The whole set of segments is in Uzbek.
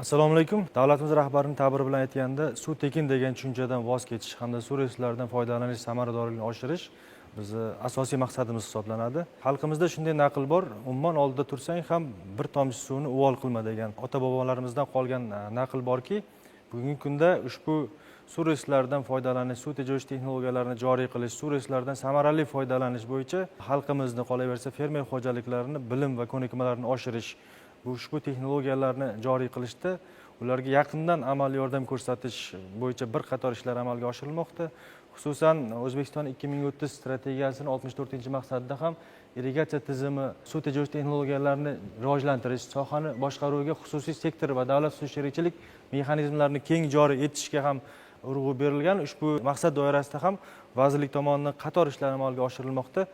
Assalomu alaykum. Davlatimiz rahbarining ta'biri bilan aytganda, suv tekin degan tushunchadan voz kechish hamda suv resurslaridan foydalanish samaradorligini oshirish bizni asosiy maqsadimiz hisoblanadi. Xalqimizda shunday naql bor, umuman oldida tursang ham bir tomchi suvni uvol qilma degan ota-bobolarimizdan qolgan naql borki, bugungi kunda ushbu suv resurslaridan foydalanish, suv tejash texnologiyalarini joriy qilish, suv resurslaridan samarali foydalanish bo'yicha xalqimizni, qolaversa fermer xo'jaliklarini bilim va ko'nikmalarini oshirish, ushbu texnologiyalarni joriy qilishda ularga yaqindan amaliy yordam ko'rsatish bo'yicha bir qator ishlar amalga oshirilmoqda. Xususan O'zbekiston 2030 strategiyasining 64-maqsadida ham irrigatsiya tizimi, suv tejash texnologiyalarini rivojlantirish, sohani boshqaruvga xususiy sektor va davlat xususiy sherikchilik mexanizmlarini keng joriy etishga ham urg'u berilgan. Ushbu maqsad doirasida ham vazirlik tomonidan qator ishlar amalga oshirilmoqda.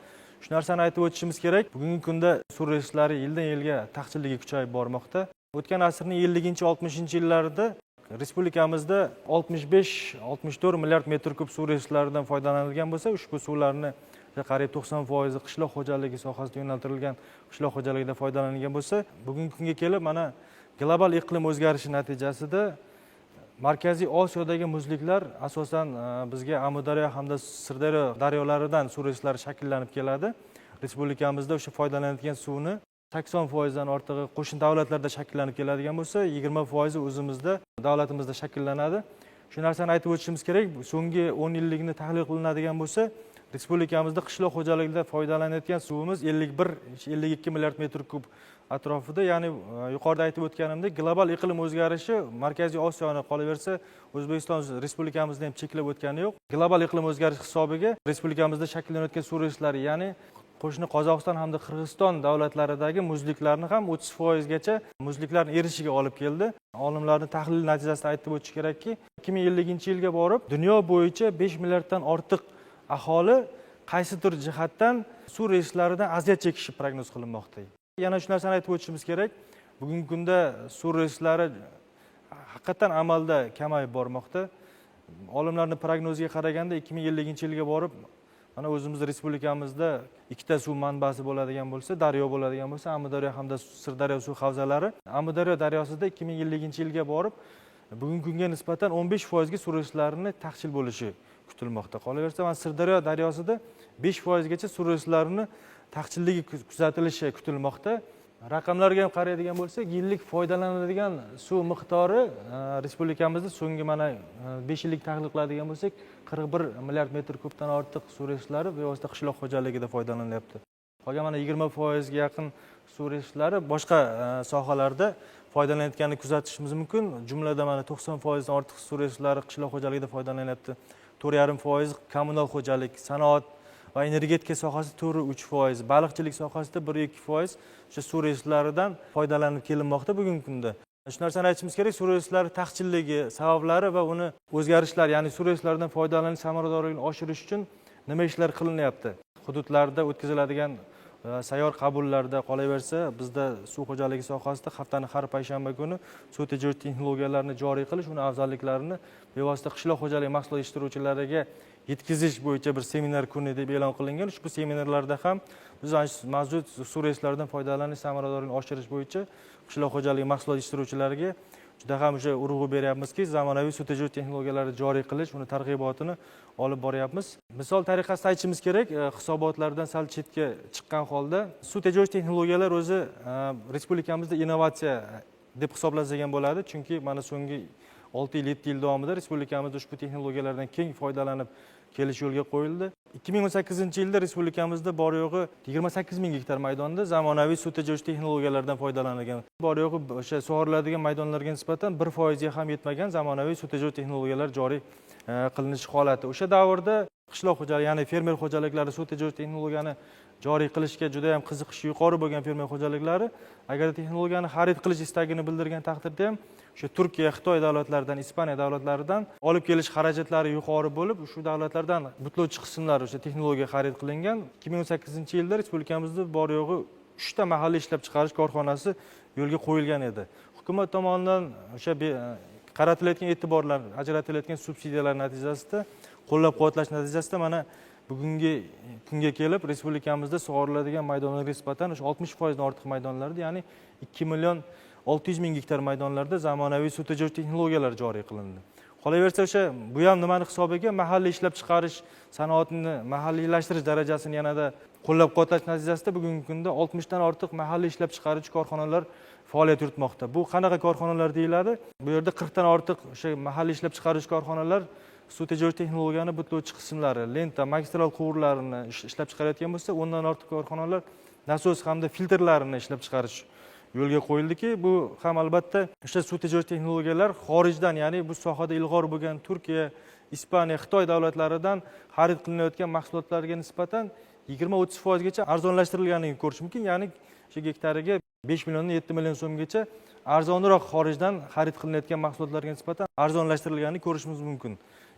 Shu narsani aytib o'tishimiz kerak. Bugungi kunda suv resurslari yildan yilga taqchilligi kuchayib bormoqda. O'tgan asrning 50-60-yillarida respublikamizda 65-64 milliard metr kub suv resurslaridan foydalanilgan bo'lsa, ushbu suvlarni qariyb 90% qishloq xo'jaligi sohasiga yo'naltirilgan qishloq xo'jaligida foydalanilgan bo'lsa, bugungi kunga kelib mana global iqlim o'zgarishi natijasida Markaziy Osiyodagi muzliklar asosan bizga Amudaryo hamda Sirdaryo daryolaridan suv resurslari shakllanib keladi. Respublikamizda o'sha foydalanadigan suvni 80% dan ortig'i qo'shni davlatlarda shakllanib keladigan bo'lsa, 20% o'zimizda, davlatimizda shakllanadi. Shu narsani aytib o'tishimiz kerak. So'nggi 10 yillikni tahlil qilinadigan bo'lsa, respublikamizda qishloq xo'jaligida foydalanayotgan suvimiz 51-52 milliard metr kub atrofida, ya'ni yuqorida aytib o'tganimdek, global iqlim o'zgarishi Markaziy Osiyoni, qolaversa O'zbekiston respublikamizda ham cheklab o'tgani yo'q. Global iqlim o'zgarishi hisobiga respublikamizda shakllanayotgan suv resurslari, ya'ni qo'shni Qozog'iston hamda Qirg'iziston davlatlaridagi muzliklarni ham 30% gacha muzliklarning erishiga olib keldi. Olimlarning tahlil natijasida aytib o'tish kerakki, 2050-yilga borib dunyo bo'yicha 5 milliarddan ortiq aholi qaysidir jihatdan suv resurslaridan aziyat chekishi prognoz qilinmoqda. Yana shu narsani aytib o'tishimiz kerak. Bugungi kunda suv resurslari haqiqatan amalda kamayib bormoqda. Olimlarning prognoziga qaraganda 2050-yilga borib mana o'zimiz respublikamizda ikkita suv manbasi bo'ladigan bo'lsa, daryo bo'ladigan bo'lsa, Amudaryo hamda Sirdaryo suv havzalari. Amudaryo daryosida 2050-yilga borib bugungi kunga nisbatan 15% ga suv resurslarini taqchil bo'lishi kutilmoqda. Qolaversa, mana Sirdaryo daryosida 5% gacha suv resurslarini taqchilligi kuzatilishi kutilmoqda. Raqamlarga ham qaraydigan bo'lsak, yillik foydalaniladigan suv miqdori respublikamizda so'nggi mana 5 yillik tahlil qiladigan bo'lsak, 41 milliard metr kubdan ortiq suv resurslari bevosita qishloq xo'jaligida foydalanilyapti. Qolgan mana 20% ga yaqin suv resurslari boshqa sohalarda foydalanayotganini kuzatishimiz mumkin. Jumladan mana 90% dan ortiq suv resurslari qishloq xo'jaligida foydalanyapti. 4,5% kommunal xo'jalik, sanoat va energetika sohasida 4-3%, baliqchilik sohasida 1-2% o'sha suv resurslaridan foydalanib kelinmoqda bugungi kunda. Shu narsani aytishimiz kerak, suv resurslari taqchilligi, sabablari va uni o'zgarishlar, ya'ni suv resurslaridan foydalanish samaradorligini oshirish uchun nima ishlar qilinyapti? Hududlarda o'tkaziladigan sayyor qabullarda, qolaversa bizda suv xo'jaligi sohasida haftaning har payshanba kuni suv tejash texnologiyalarini joriy qilish, uni afzalliklarini bevosita qishloq xo'jaligi mahsulot yetishtiruvchilariga yetkazish bo'yicha bir seminar kuni deb e'lon qilingan. Ushbu seminarlarda ham biz mavjud suv resurslaridan foydalanish samaradorligini oshirish bo'yicha qishloq xo'jaligi mahsulot yetishtiruvchilariga juda ham o'sha urg'u beryapmizki, zamonaviy suv tejash texnologiyalarini joriy qilish, uni targ'ibotini olib boryapmiz. Misol tariqasida aytishimiz kerak, hisobotlardan sal chetga chiqqan holda suv tejash texnologiyalar o'zi respublikamizda innovatsiya deb hisoblansa bo'ladi, chunki mana so'nggi 6 yil, 7 yil davomida respublikamizda ushbu texnologiyalardan keng foydalanib kelish yo'lga qo'yildi. 2018-yilda respublikamizda bor yo'g'i 28 ming gektar maydonda zamonaviy suv tejash texnologiyalaridan foydalanilgan. Bor yo'g'i o'sha sug'oriladigan maydonlarga nisbatan 1% ga ham yetmagan zamonaviy suv tejash texnologiyalar joriy qilinish holati. O'sha davrda qishloq xo'jaligi, ya'ni fermer xo'jaliklari suv tejash texnologiyani joriy qilishga juda ham qiziqishi yuqori bo'lgan fermer xo'jaliklari agar texnologiyani xarid qilish istagini bildirgan taqdirda ham o'sha Turkiya, Xitoy davlatlaridan, Ispaniya davlatlaridan olib kelish xarajatlari yuqori bo'lib, shu davlatlardan butlovchi qismlar o'sha texnologiya xarid qilingan. 2018-yilda respublikamizda bor yo'g'i 3 ta mahalliy ishlab chiqarish korxonasi yo'lga qo'yilgan edi. Hukumat tomonidan o'sha qaratilayotgan e'tiborlar, ajratilayotgan subsidiyalar natijasida, qo'llab-quvvatlash natijasida mana bugungi kunga kelib respublikamizda sug'oriladigan maydonlarga nisbatan 60% dan ortiq maydonlarda, ya'ni 2 million 600 ming gektar maydonlarda zamonaviy suv tejovchi texnologiyalar joriy qilindi. Qolaversa o'sha bu ham nimani hisobiga mahalliy ishlab chiqarish sanoatini mahalliylashtirish darajasini yanada qo'llab-quvvatlash natijasida bugungi kunda 60 dan ortiq mahalliy ishlab chiqaruvchi korxonalar faoliyat yuritmoqda. Bu qanaqa korxonalar deyiladi? Bu yerda 40 dan ortiq o'sha mahalliy ishlab chiqaruvchi korxonalar suv tejovchi texnologiyani butlovchi qismlari, lenta, magistral quvurlarini ishlab chiqarayotgan bo'lsa, 10 dan ortiq korxonalar nasos hamda filtrlarini ishlab chiqarish yo'lga qo'yildiki, bu ham albatta o'sha suv tejovchi texnologiyalar xorijdan, ya'ni bu sohada ilg'or bo'lgan Turkiya, Ispaniya, Xitoy davlatlaridan xarid qilinayotgan mahsulotlarga nisbatan 20-30% gacha arzonlashtirilganini ko'rish mumkin. Ya'ni o'sha gektariga 5 milliondan 7 million so'mgacha arzonroq xorijdan xarid qilinayotgan mahsulotlarga nisbatan arzonlashtirilganini ko'rishimiz mumkin.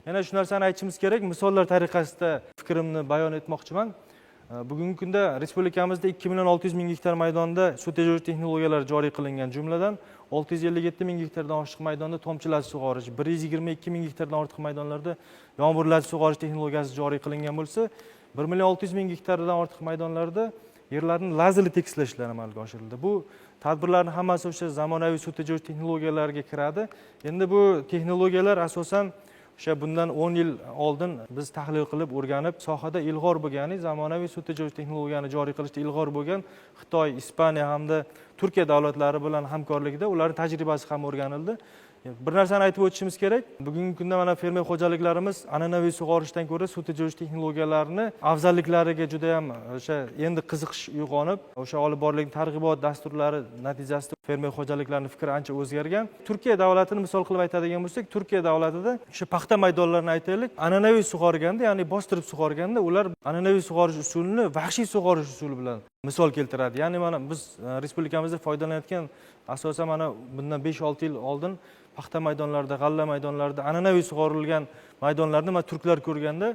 Yana shu narsani aytishimiz kerak, misollar tariqasida fikrimni bayon etmoqchiman. Bugungi kunda respublikamizda 2 million 600 ming gektar maydonda suv tejovchi texnologiyalar joriy qilingan, jumladan 657 ming gektardan oshiq maydonda tomchilatib sug'orish, 122 ming gektardan ortiq maydonlarda yomg'irlatib sug'orish texnologiyasi joriy qilingan bo'lsa, 1 million 600 ming gektardan ortiq maydonlarda yerlarni lazerli tekislash ishlari amalga oshirildi. Bu tadbirlarning hammasi o'sha zamonaviy suv tejovchi texnologiyalarga kiradi. Endi bu texnologiyalar asosan o'sha bundan 10 yil oldin biz tahlil qilib o'rganib, sohada ilg'or bo'lgan, zamonaviy suv tejovchi texnologiyani joriy qilishda ilg'or bo'lgan Xitoy, Ispaniya hamda Turkiya davlatlari bilan hamkorlikda ularning tajribasi ham o'rganildi. Bir narsani aytib o'tishimiz kerak. Bugungi kunda mana fermer xo'jaliklarimiz an'anaviy sug'orishdan ko'ra suv tejovchi texnologiyalarini afzalliklariga juda ham o'sha endi qiziqish uyg'onib, o'sha olib borilgan targ'ibot dasturlari natijasida fermer xo'jaliklarining fikri ancha o'zgargan. Turkiya davlatini misol qilib aytadigan bo'lsak, Turkiya davlatida o'sha paxta maydonlarini aytaylik, an'anaviy sug'organda, ya'ni bostirib sug'organda ular an'anaviy sug'orish usulini vahshiy sug'orish usuli bilan misol keltiradi. Ya'ni mana biz respublikamizda foydalanayotgan asosan mana bundan 5-6 yil oldin paxta maydonlarida, g'alla maydonlarida an'anaviy sug'orilgan maydonlarni mana turklar ko'rganda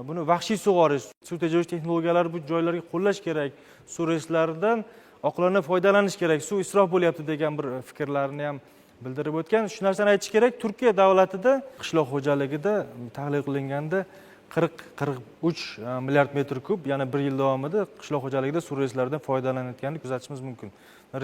buni vahshiy sug'orish, suv tejovchi texnologiyalari bu joylarga qo'llash kerak, suv resurslaridan oqilona foydalanish kerak, suv isrof bo'lyapti degan bir fikrlarni ham bildirib o'tgan. Shu narsani aytish kerak, Turkiya davlatida qishloq xo'jaligida tahlil qilinganda 40-43 milliard metr kub, ya'ni 1 yil davomida qishloq xo'jaligida suv resurslaridan foydalanayotganini kuzatishimiz mumkin.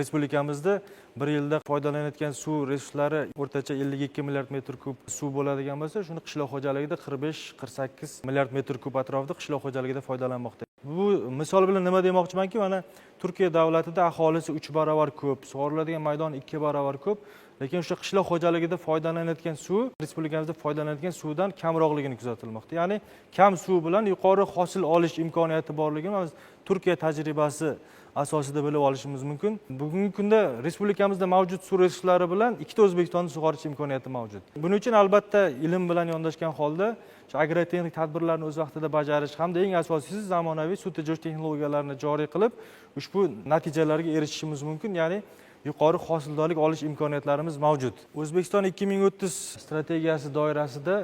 Respublikamizda 1 yilda foydalanayotgan suv resurslari o'rtacha 52 milliard metr kub suv bo'ladigan bo'lsa, shuni qishloq xo'jaligida 45-48 milliard metr kub atrofida qishloq xo'jaligida foydalanmoqda. Bu misol bilan nima demoqchimanki, mana Turkiya davlatida aholisi 3 barobar ko'p, sug'oriladigan maydon 2 barobar ko'p, lekin o'sha qishloq xo'jaligida foydalanayotgan suv respublikamizda foydalanayotgan suvdan kamroqligini kuzatilmoqda. Ya'ni kam suv bilan yuqori hosil olish imkoniyati borligini biz Turkiya tajribasi asosida bilib olishimiz mumkin. Bugungi kunda respublikamizda mavjud suv resurslari bilan ikkita O'zbekistonni sug'orish imkoniyati mavjud. Buning uchun albatta ilm bilan yondashgan holda agrotexnik tadbirlarni o'z vaqtida bajarish hamda eng asosiysi zamonaviy suv tejovchi texnologiyalarini joriy qilib ushbu natijalarga erishishimiz mumkin. Ya'ni yuqori hosildorlik olish imkoniyatlarimiz mavjud. O'zbekiston 2030 strategiyasi doirasida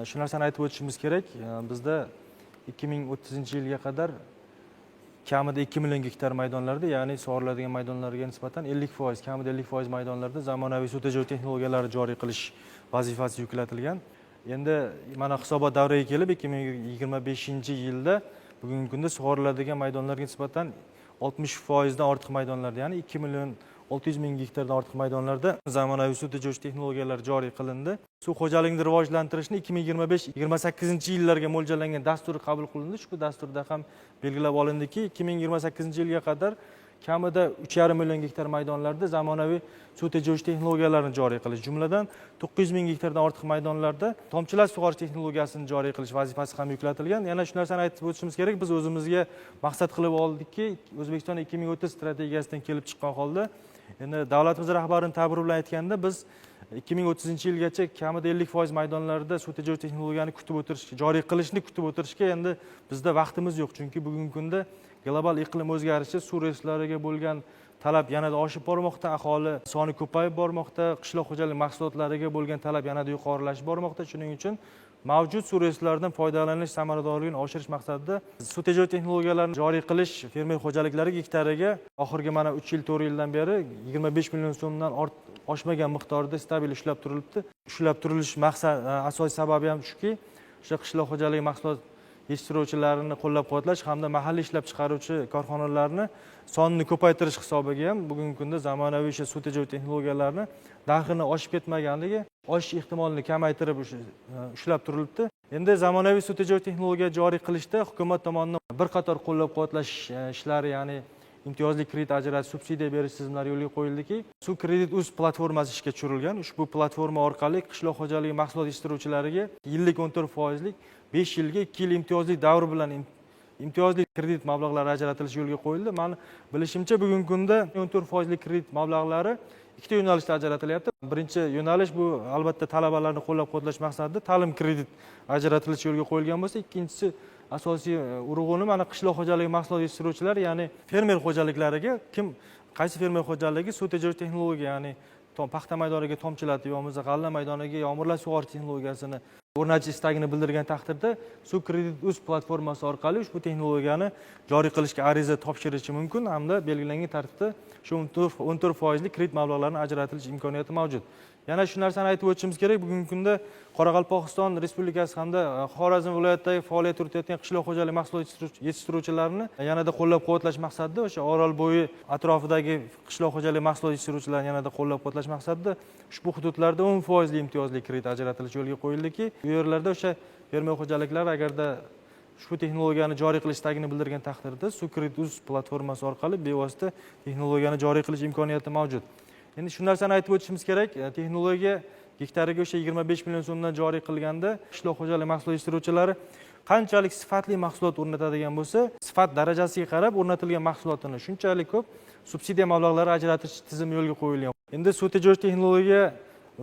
shu narsani aytib o'tishimiz kerak. Bizda 2030-yilga qadar kamida 2 million gektar maydonlarda, ya'ni sug'oriladigan maydonlarga nisbatan 50%, kamida 50% maydonlarda zamonaviy suv tejovchi texnologiyalari joriy qilish vazifasi yuklatilgan. Endi mana hisobot davriga kelib 2025-yilda bugungi kunda sug'oriladigan maydonlarga nisbatan 60% dan ortiq maydonlarda, ya'ni 2 million 600 ming gektardan ortiq maydonlarda zamonaviy suv tejovchi texnologiyalar joriy qilindi. Suv xo'jaligini rivojlantirishni 2025-28-yillarga mo'ljallangan dastur qabul qilindi. Ushbu dasturda ham belgilab olindiki, 2028-yilga qadar kamida 3,5 million gektar maydonlarda zamonaviy suv tejovchi texnologiyalarini joriy qilish, jumladan 900 ming gektardan ortiq maydonlarda tomchilatib sug'orish texnologiyasini joriy qilish vazifasi ham yuklatilgan. Yana shu narsani aytib o'tishimiz kerak, biz o'zimizga maqsad qilib oldikki, O'zbekiston 2030 strategiyasidan kelib chiqqan holda endi davlatimiz rahbarining ta'biri bilan aytganda biz 2030-yilgacha kamida 50% maydonlarda suv tejovchi texnologiyani kutib o'tirish, joriy qilishni kutib o'tirishga endi bizda vaqtimiz yo'q, chunki bugungi kunda global iqlim o'zgarishi suv resurslariga bo'lgan talab yanada oshib bormoqda, aholi soni ko'payib bormoqda, qishloq xo'jalik mahsulotlariga bo'lgan talab yanada yuqorilashib bormoqda. Shuning uchun mavjud suv resurslaridan foydalanish samaradorligini oshirish maqsadida suv tejovchi texnologiyalarini joriy qilish fermer xo'jaliklari gektariga oxirgi mana 3 yil 4 yildan beri 25 million so'mdan oshmagan miqdorda stabil ushlab turilibdi. Ushlab turilish maqsad asosiy sababi ham shuki, o'sha qishloq xo'jaligi mahsulot yetishtiruvchilarini qo'llab-quvvatlash hamda mahalliy ishlab chiqaruvchi korxonalarni sonini ko'paytirish hisobiga ham bugungi kunda zamonaviy suv tejovchi texnologiyalarni narxini oshib ketmaganligi, oshish ehtimolini kamaytirib ushlab turilibdi. Endi zamonaviy suv tejovchi texnologiya joriy qilishda hukumat tomonidan bir qator qo'llab-quvvatlash ishlari, ya'ni imtiyozli kredit ajratish, subsidiya berish tizimlari yo'lga qo'yildiki, Suv Kredit Uz platformasi ishga tushirilgan. Ushbu platforma orqali qishloq xo'jaligi mahsulot yetishtiruvchilariga yillik 14%lik 5 yilga 2 yil imtiyozli davr bilan imtiyozli kredit mablag'lari ajratilishi yo'lga qo'yildi. Meni bilishimcha bugungi kunda 14%lik kredit mablag'lari ikkita yo'nalishda ajratilyapti. Birinchi yo'nalish bu albatta talabalarni qo'llab-quvvatlash maqsadida ta'lim kredit ajratilishi yo'lga qo'yilgan bo'lsa, ikkinchisi asosiy urg'uni mana qishloq xo'jaligi mahsulot yetishtiruvchilar, ya'ni fermer xo'jaliklariga qaysi fermer xo'jaligi suv tejovchi texnologiya, ya'ni paxta maydoniga tomchilatib yoki g'alla maydoniga yomg'irlar sug'orish texnologiyasini o'rnatish istagini bildirgan taqdirda Suv Kredit Uz platformasi orqali ushbu texnologiyani joriy qilishga ariza topshirishi mumkin hamda belgilangan tartibda shu 14% kredit mablag'larini ajratilish imkoniyati mavjud. Yana shu narsani aytib o'tishimiz kerak, bugungi kunda Qoraqalpog'iston Respublikasi hamda Xorazm viloyatidagi faoliyat yuritayotgan qishloq xo'jaligi mahsulot yetishtiruvchilarini yanada qo'llab-quvvatlash maqsadida o'sha Orolbo'yi atrofidagi qishloq xo'jaligi mahsulot yetishtiruvchilarini yanada qo'llab-quvvatlash maqsadida ushbu hududlarda 10% imtiyozli kredit ajratilishi yo'lga qo'yildiki, bu yerlarda o'sha fermer xo'jaliklari agarda ushbu texnologiyani joriy qilish istagini bildirgan taqdirda Suv Kredit Uz platformasi orqali bevosita texnologiyani joriy qilish imkoniyati mavjud. Endi shu narsani aytib o'tishimiz kerak, texnologiya gektariga o'sha 25 million so'mdan joriy qilganda qishloq xo'jaligi mahsulot yetishtiruvchilari qanchalik sifatli mahsulot o'rnatadigan bo'lsa, sifat darajasiga qarab o'rnatilgan mahsulotini shunchalik ko'p subsidiya mablag'lari ajratish tizimi yo'lga qo'yilgan. Endi suv tejovchi texnologiya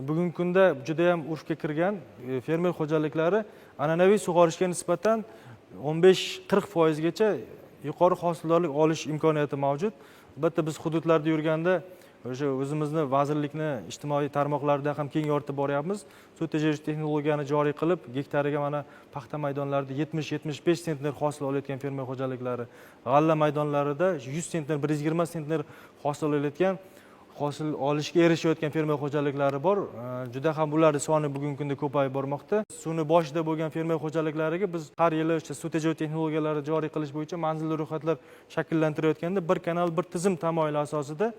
bugungi kunda juda ham urfga kirgan. Fermer xo'jaliklari an'anaviy sug'orishga nisbatan 15-40% gacha yuqori hosildorlik olish imkoniyati mavjud. Albatta biz hududlarda yurganda o'sha o'zimizni vazirlikni ijtimoiy tarmoqlarda ham keng yoritib boryapmiz. Suv tejovchi texnologiyani joriy qilib, gektariga mana paxta maydonlarida 70-75 sentner hosil olayotgan fermer xo'jaliklari, g'alla maydonlarida 100 sentner, 120 sentner hosil olayotgan, hosil olishga erishayotgan fermer xo'jaliklari bor. Juda ham ularning soni bugungi kunda ko'payib bormoqda. Suvni boshida bo'lgan fermer xo'jaliklariga biz har yili o'sha suv tejovchi texnologiyalarini joriy qilish bo'yicha manzilli ro'yxatlar shakllantirayotganda bir kanal, bir tizim tamoyili asosida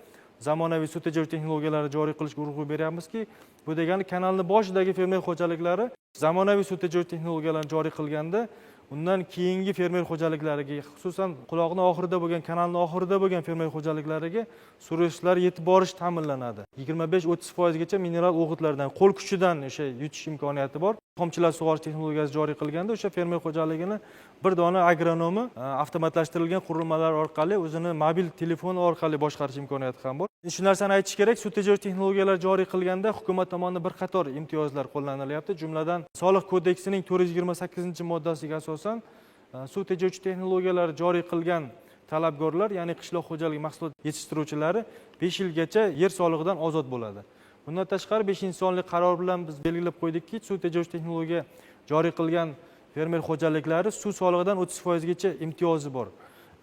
zamonaviy suv tejovchi texnologiyalarni joriy qilishga urg'u beryapmizki, bu degani kanalni boshidagi fermer xo'jaliklari zamonaviy suv tejovchi texnologiyalarni joriy qilganda undan keyingi fermer xo'jaliklariga, xususan quloqning oxirida bo'lgan, kanalning oxirida bo'lgan fermer xo'jaliklariga suv resurslari yetib borish ta'minlanadi. 25-30% gacha mineral o'g'itlardan, qo'l kuchidan o'sha yutish imkoniyati bor. Tomchilatib sug'orish texnologiyasi joriy qilganda o'sha fermer xo'jaligini bir dona agronomi avtomatlashtirilgan qurilmalar orqali o'zini mobil telefoni orqali boshqarish imkoniyati ham bor. Shu narsani aytish kerak, suv tejovchi texnologiyalar joriy qilganda hukumat tomonidan bir qator imtiyozlar qo'llanilyapti. Jumladan, Soliq kodeksining 428-moddasiga asosan suv tejovchi texnologiyalar joriy qilgan talabgorlar, ya'ni qishloq xo'jaligi mahsulot yetishtiruvchilari 5 yilgacha yer solig'idan ozod bo'ladi. Bundan tashqari 5-sonli qaror bilan biz belgilab qo'ydikki, suv tejovchi texnologiya joriy qilgan fermer xo'jaliklari suv solig'idan 30% gacha imtiyozi bor.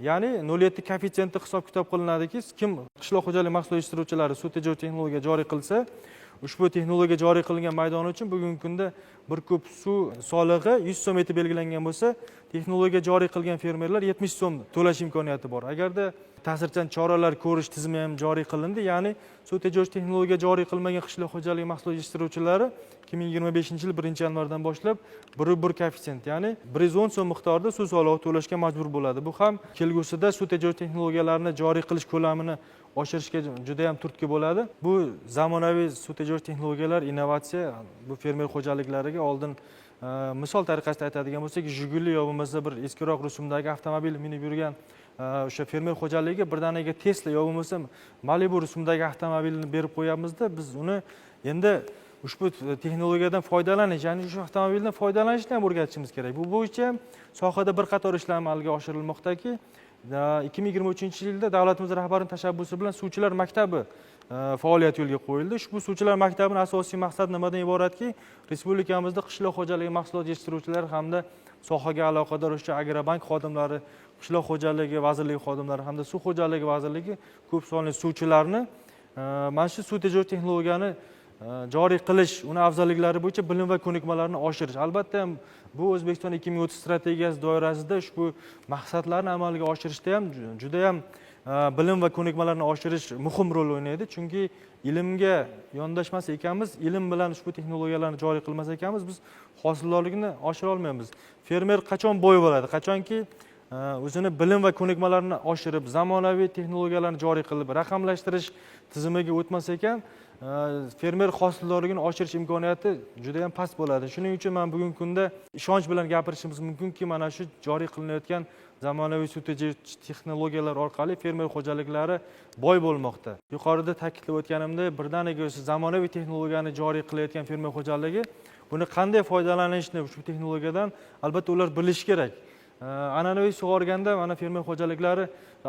Ya'ni 0,7 koeffitsiyenti hisob-kitob qilinadiki, kim qishloq xo'jaligi mahsulot yetishtiruvchilari suv tejovchi texnologiya joriy qilsa, ushbu texnologiya joriy qilingan maydon uchun bugungi kunda bir kub suv solig'i 100 so'm etib belgilangan bo'lsa, texnologiya joriy qilgan fermerlar 70 so'm to'lash imkoniyati bor. Agarda ta'sirchan choralar ko'rish tizimi ham joriy qilindi, ya'ni suv tejovchi texnologiya joriy qilmagan qishloq xo'jaligi mahsulot yetishtiruvchilari 2025-yil 1-yanvardan boshlab 1,1 koeffitsient, ya'ni 110 so'm miqdorida suv solig'i to'lashga majbur bo'ladi. Bu ham kelgusida suv tejovchi texnologiyalarini joriy qilish ko'lamini oshirishga juda ham turtki bo'ladi. Bu zamonaviy suv tejovchi texnologiyalar, innovatsiya bu fermer xo'jaliklariga oldin misol tariqasida aytadigan bo'lsak, Jiguli yo bo'lmasa bir eskiroq rusumdagi avtomobil minib yurgan o'sha fermer xo'jaligiga birdaniga Tesla yo bo'lmasa Malibu rusumdagi avtomobilni berib qo'yamizda, biz uni endi ushbu texnologiyadan foydalanish, ya'ni shu avtomobildan foydalanishni ham o'rgatishimiz kerak. Bu bo'yicha sohada bir qator ishlar amalga oshirilmoqdaki, 2023-yilda davlatimiz rahbarining tashabbusi bilan suvchilar maktabi faoliyat yo'lga qo'yildi. Ushbu suvchilar maktabining asosiy maqsadi nimadan iboratki, respublikamizda qishloq xo'jaligi mahsulot yetishtiruvchilar hamda sohaga aloqador o'sha Agrobank xodimlari, qishloq xo'jaligi vazirligi xodimlari hamda suv xo'jaligi vazirligi ko'p sonli suvchilarni mana shu suv tejovchi texnologiyani joriy qilish, uni afzalliklari bo'yicha bilim va ko'nikmalarni oshirish. Albatta ham bu O'zbekiston 2030 strategiyasi doirasida ushbu maqsadlarni amalga oshirishda ham juda ham bilim va ko'nikmalarni oshirish muhim rol o'ynaydi. Chunki ilmga yondashmas ekanmiz, ilm bilan ushbu texnologiyalarni joriy qilmas ekanmiz, biz hosildorlikni oshira olmaymiz. Fermer qachon boy bo'ladi? Qachonki o'zini bilim va ko'nikmalarini oshirib, zamonaviy texnologiyalarni joriy qilib, raqamlashtirish tizimiga o'tmas ekan, fermer hosildorligini oshirish imkoniyati juda ham past bo'ladi. Shuning uchun men bugungi kunda ishonch bilan gapirishimiz mumkinki, mana shu joriy qilinayotgan zamonaviy sut tejovchi texnologiyalar orqali fermer xo'jaliklari boy bo'lmoqda. Yuqorida ta'kidlab o'tganimdek, birdaniga o'sha zamonaviy texnologiyani joriy qilayotgan fermer xo'jaligi buni qanday foydalanishni ushbu texnologiyadan albatta ular bilishi kerak. An'anaviy sug'organda mana fermer xo'jaliklari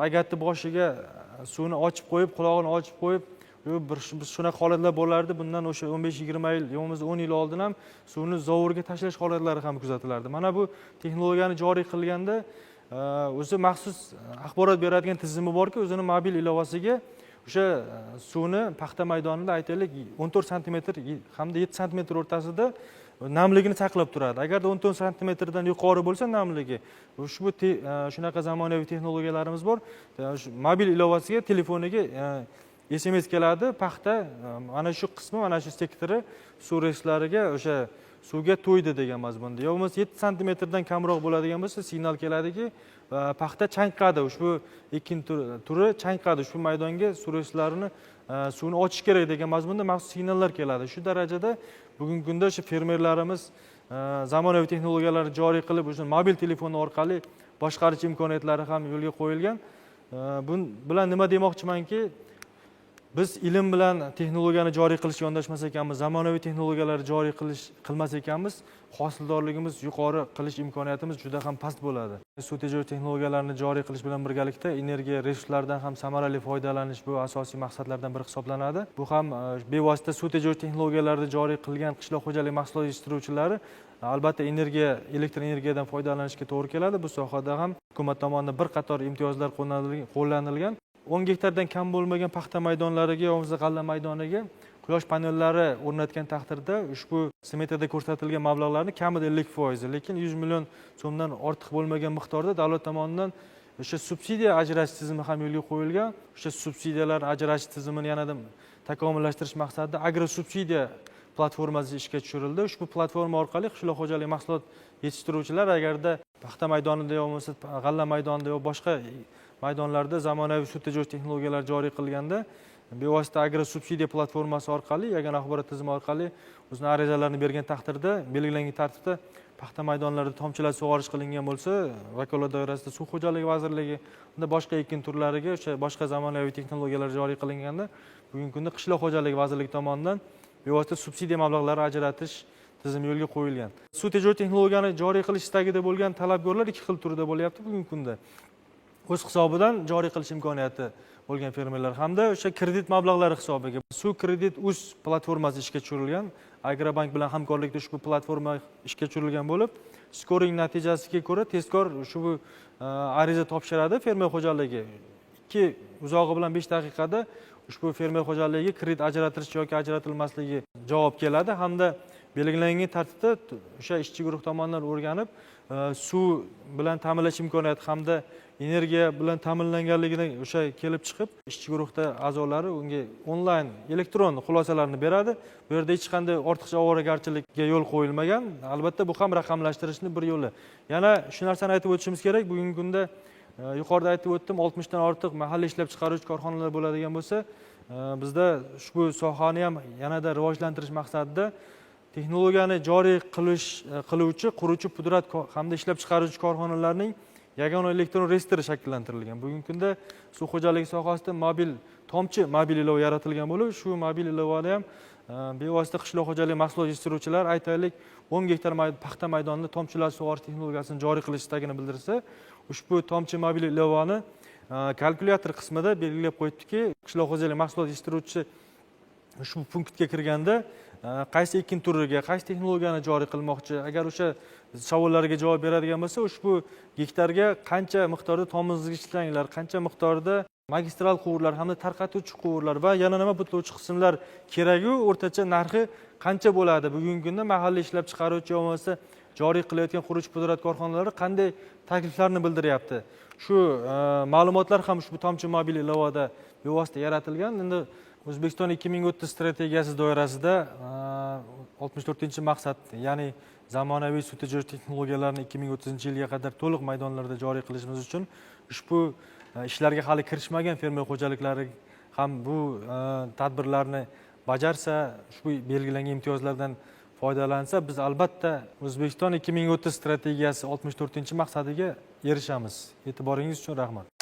agatni boshiga suvni ochib qo'yib, quloqini ochib qo'yib, biz shunaqa holatlar bo'lardi. Bundan o'sha 15-20 yil, yo'qolmasa 10 yil oldin ham suvni zovurga tashlash holatlari ham kuzatilardi. Mana bu texnologiyani joriy qilganda o'zi maxsus axborot beradigan tizimi borki, o'zini mobil ilovasiga o'sha suvni paxta maydonida aytaylik 14 sm hamda 7 sm o'rtasida namligini saqlab turadi. Agarda 14 sm dan yuqori bo'lsa namligi, ushbu shunaqa zamonaviy texnologiyalarimiz bor. Mobil ilovasiga, telefoniga SMS keladi, paxta mana shu qismi, mana shu sektori suv resurslariga o'sha suvga to'ydi degan mazmunda. Yo bo'lmasa 7 sm dan kamroq bo'ladigan bo'lsa, signal keladiki, paxta chanqadi, ushbu ekin turi chanqadi, ushbu maydonga suv resurslarini suvni ochish kerak degan mazmunda maxsus signallar keladi. Shu darajada bugungi kunda o'sha fermerlarimiz zamonaviy texnologiyalarni joriy qilib, o'sha mobil telefon orqali boshqarish imkoniyatlari ham yo'lga qo'yilgan. Bu bilan nima demoqchimanki, biz ilm bilan texnologiyani joriy qilishga yondashmas ekanmiz, zamonaviy texnologiyalarni joriy qilmas ekanmiz, hosildorligimiz yuqori qilish imkoniyatimiz juda ham past bo'ladi. Suv tejovchi texnologiyalarni joriy qilish bilan birgalikda energiya resurslaridan ham samarali foydalanish bu asosiy maqsadlardan biri hisoblanadi. Bu ham bevosita suv tejovchi texnologiyalarni joriy qilgan qishloq xo'jaligi mahsulot yetishtiruvchilari albatta elektr energiyadan foydalanishga to'g'ri keladi. Bu sohada ham hukumat tomonidan bir qator imtiyozlar qo'llanilgan. 10 gektardan kam bo'lmagan paxta maydonlariga, yo'qsa g'alla maydoniga quyosh panellari o'rnatgan taqdirda ushbu smetada ko'rsatilgan mablag'larni kamida 50%, lekin 100 million so'mdan ortiq bo'lmagan miqdorda davlat tomonidan o'sha subsidiya ajratish tizimi ham yo'lga qo'yilgan. O'sha subsidiyalar ajratish tizimini yanada takomillashtirish maqsadida agro subsidiya platformasi ishga tushirildi. Ushbu platforma orqali qishloq xo'jaligi mahsulot yetishtiruvchilar agarda paxta maydonida yo'qsa g'alla maydonida yoki boshqa maydonlarda zamonaviy suv tejovchi texnologiyalar joriy qilganda bevosita agro subsidiya platformasi orqali, yagona axborot tizimi orqali o'zini arizalarini bergan taqdirda belgilangan tartibda paxta maydonlarida tomchilatib sug'orish qilingan bo'lsa, vakolat doirasida Suv xo'jaligi vazirligi unda boshqa ekin turlariga o'sha boshqa zamonaviy texnologiyalar joriy qilinganda bugungi kunda qishloq xo'jaligi vazirligi tomonidan bevosita subsidiya mablag'lari ajratish tizimi yo'lga qo'yilgan. Suv tejovchi texnologiyani joriy qilish istagida bo'lgan talabgorlar ikki xil turda bo'lyapti bugungi kunda. O'z hisobidan joriy qilish imkoniyati bo'lgan fermerlar hamda o'sha kredit mablag'lari hisobiga Suv kredit uz platformasi ishga tushirilgan. Agrobank bilan hamkorlikda ushbu platforma ishga tushirilgan bo'lib, skoring natijasiga ko'ra tezkor ushbu ariza topshiradi fermer xo'jaligi. Uzog'i bilan 5 daqiqada ushbu fermer xo'jaligiga kredit ajratilish yoki ajratilmasligi javob keladi hamda belgilangan tartibda o'sha ishchi guruh tomonidan o'rganib, suv bilan ta'minlash imkoniyati hamda energiya bilan ta'minlanganligidan o'sha kelib chiqib, ishchi guruhda a'zolari unga onlayn elektron xulosalarni beradi. Bu yerda hech qanday ortiqcha ovoragarchilikka yo'l qo'yilmagan. Albatta bu ham raqamlashtirishning bir yo'li. Yana shu narsani aytib o'tishimiz kerak. Bugungi kunda yuqorida aytib o'tdim, 60 dan ortiq mahalliy ishlab chiqaruvchi korxonalar bo'ladigan bo'lsa, bizda ushbu sohani ham yanada rivojlantirish maqsadida texnologiyani joriy qiluvchi, quruvchi pudrat hamda ishlab chiqaruvchi korxonalarning yagona elektron reyestri shakllantirilgan. Bugungi kunda suv xo'jaligi sohasida tomchi mobil ilova yaratilgan bo'lib, shu mobil ilovani ham bevosita qishloq xo'jaligi mahsulot yetishtiruvchilar aytaylik 10 gektar paxta maydonida tomchilatib sug'orish texnologiyasini joriy qilish istagini bildirsa, ushbu tomchi mobil ilovani kalkulyator qismida belgilab qo'yibdiki, qishloq xo'jaligi mahsulot yetishtiruvchi ushbu punktga kirganda qaysi ekin turiga, qaysi texnologiyani joriy qilmoqchi, agar o'sha savollarga javob beradigan bo'lsa, ushbu gektarga qancha miqdorda tomizg'ichlar, qancha miqdorda magistral quvurlar hamda tarqatuvchi quvurlar va yana nima butlovchi qismlar keragu o'rtacha narxi qancha bo'ladi? Bugungi kunda mahalliy ishlab chiqaruvchi bo'lmasa joriy qilayotgan quruvchi pudrat korxonalari qanday takliflarni bildiryapti? Shu ma'lumotlar ham ushbu Tomchi mobil ilovada bevosita yaratilgan. Endi O'zbekiston 2030 strategiyasi doirasida 64-maqsad, ya'ni zamonaviy suv tejorish texnologiyalarini 2030-yilga qadar to'liq maydonlarda joriy qilishimiz uchun ushbu ishlarga hali kirishmagan fermer xo'jaliklari ham bu tadbirlarni bajarsa, ushbu belgilangan imtiyozlardan foydalansa, biz albatta O'zbekiston 2030 strategiyasi 64-maqsadiga erishamiz. E'tiboringiz uchun rahmat.